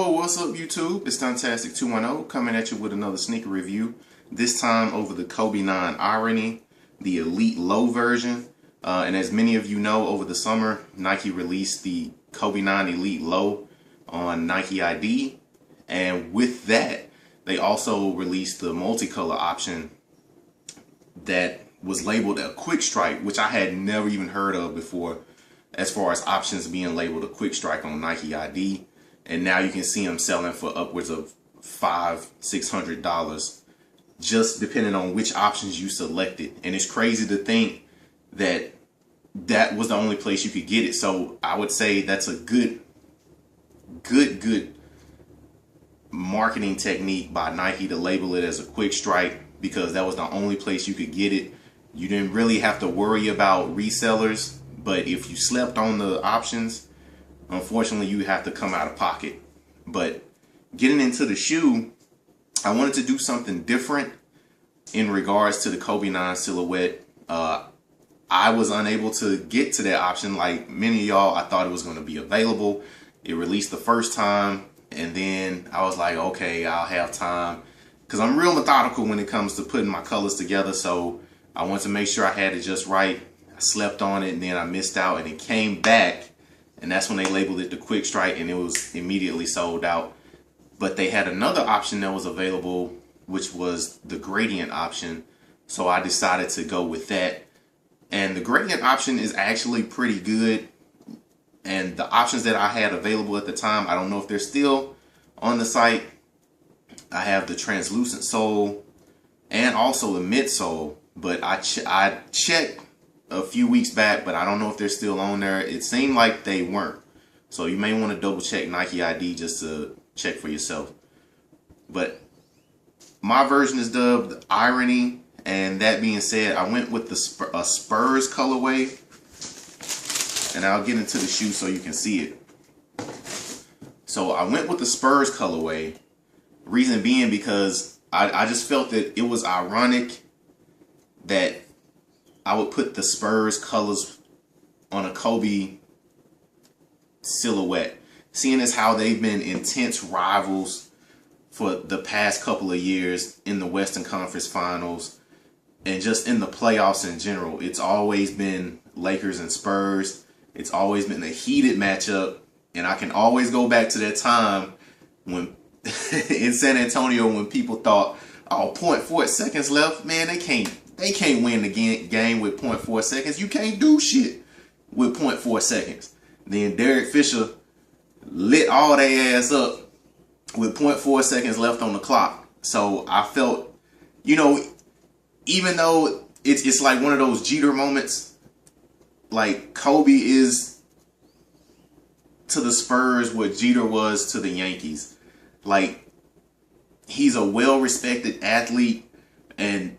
Yo, what's up YouTube? It's Fantastic 210 coming at you with another sneaker review. This time over the Kobe 9 Irony, the Elite Low version. And as many of you know, over the summer, Nike released the Kobe 9 Elite Low on Nike ID. And with that, they also released the multicolor option that was labeled a quick strike, which I had never even heard of before, as far as options being labeled a quick strike on Nike ID. And now you can see them selling for upwards of $500–600, just depending on which options you selected. And it's crazy to think that that was the only place you could get it. So I would say that's a good marketing technique by Nike to label it as a quick strike, because that was the only place you could get it. You didn't really have to worry about resellers, but if you slept on the options, unfortunately, you have to come out of pocket. But getting into the shoe, I wanted to do something different in regards to the Kobe 9 silhouette. I was unable to get to that option. Like many of y'all, I thought it was going to be available. It released the first time, and then I was like, okay, I'll have time, because I'm real methodical when it comes to putting my colors together. So I wanted to make sure I had it just right. I slept on it, and then I missed out, and it came back. And that's when they labeled it the quick strike, and it was immediately sold out. But they had another option that was available, which was the gradient option. So I decided to go with that. And the gradient option is actually pretty good. And the options that I had available at the time, I don't know if they're still on the site. I have the translucent sole and also the midsole. But I checked a few weeks back, but I don't know if they're still on there. It seemed like they weren't. So you may want to double check Nike ID just to check for yourself. But my version is dubbed Irony. And that being said, I went with the Spurs colorway. And I'll get into the shoe so you can see it. So I went with the Spurs colorway. Reason being because I just felt that it was ironic that I would put the Spurs colors on a Kobe silhouette, seeing as how they've been intense rivals for the past couple of years in the Western Conference Finals and just in the playoffs in general. It's always been Lakers and Spurs. It's always been a heated matchup, and I can always go back to that time when in San Antonio when people thought, oh, 0.4 seconds left, man, they can't win the game with 0.4 seconds. You can't do shit with 0.4 seconds. Then Derek Fisher lit all their ass up with 0.4 seconds left on the clock. So I felt, even though it's like one of those Jeter moments, like Kobe is to the Spurs what Jeter was to the Yankees. Like, he's a well-respected athlete. And,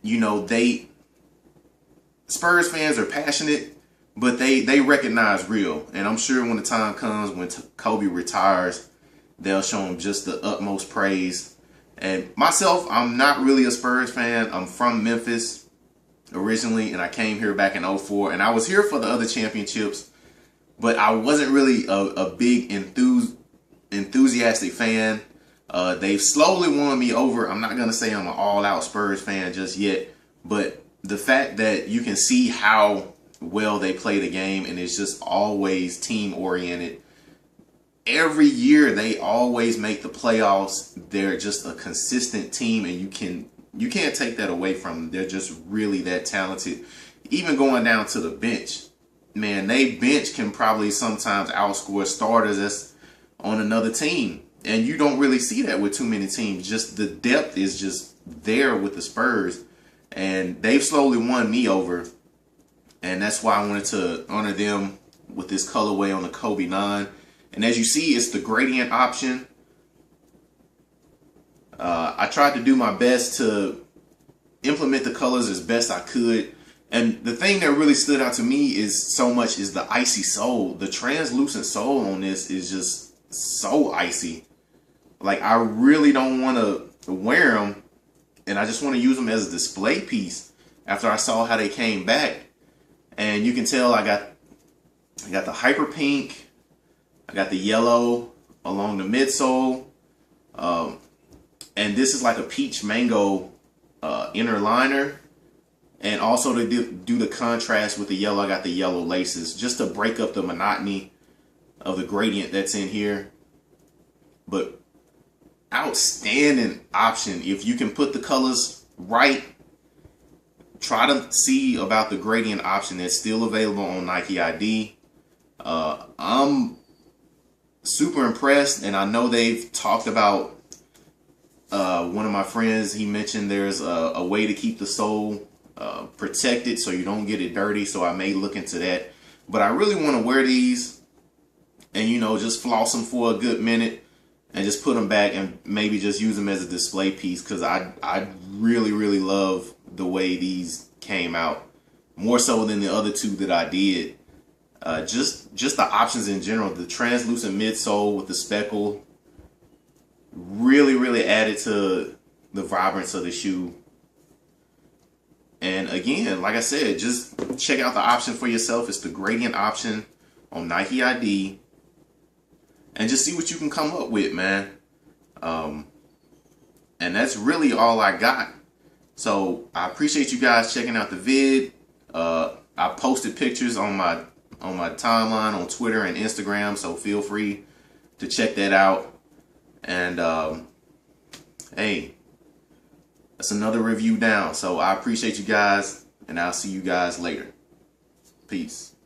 Spurs fans are passionate, but they recognize real. And I'm sure when the time comes when Kobe retires, they'll show him just the utmost praise. And myself, I'm not really a Spurs fan. I'm from Memphis originally, and I came here back in '04. And I was here for the other championships, but I wasn't really a big enthusiastic fan. They've slowly won me over. I'm not going to say I'm an all-out Spurs fan just yet, but the fact that you can see how well they play the game, and it's just always team-oriented. Every year, they always make the playoffs. They're just a consistent team, and you can't take that away from them. They're just really that talented. Even going down to the bench, man, they bench can probably sometimes outscore starters that's on another team. And you don't really see that with too many teams. Just the depth is just there with the Spurs. And they've slowly won me over. And that's why I wanted to honor them with this colorway on the Kobe 9. And as you see, it's the gradient option. I tried to do my best to implement the colors as best I could. And the thing that really stood out to me is the icy sole. The translucent sole on this is just so icy. Like, I really don't want to wear them, and I just want to use them as a display piece after I saw how they came back. And you can tell I got the hyper pink, I got the yellow along the midsole, And this is like a peach mango inner liner. And also to do the contrast with the yellow, I got the yellow laces just to break up the monotony of the gradient that's in here. But outstanding option. If you can put the colors right, try to see about the gradient option that's still available on Nike ID. I'm super impressed, and I know they've talked about, one of my friends, he mentioned there's a way to keep the sole protected so you don't get it dirty, so I may look into that. But I really want to wear these and, you know, just floss them for a good minute and just put them back and maybe just use them as a display piece, because I really love the way these came out, more so than the other two that I did. Just the options in general, the translucent midsole with the speckle really added to the vibrance of the shoe. And again, like I said, just check out the option for yourself. It's the gradient option on Nike ID, and just see what you can come up with, man. And that's really all I got. So I appreciate you guys checking out the vid. I posted pictures on my timeline on Twitter and Instagram, so feel free to check that out. And hey, that's another review down. So I appreciate you guys, and I'll see you guys later. Peace.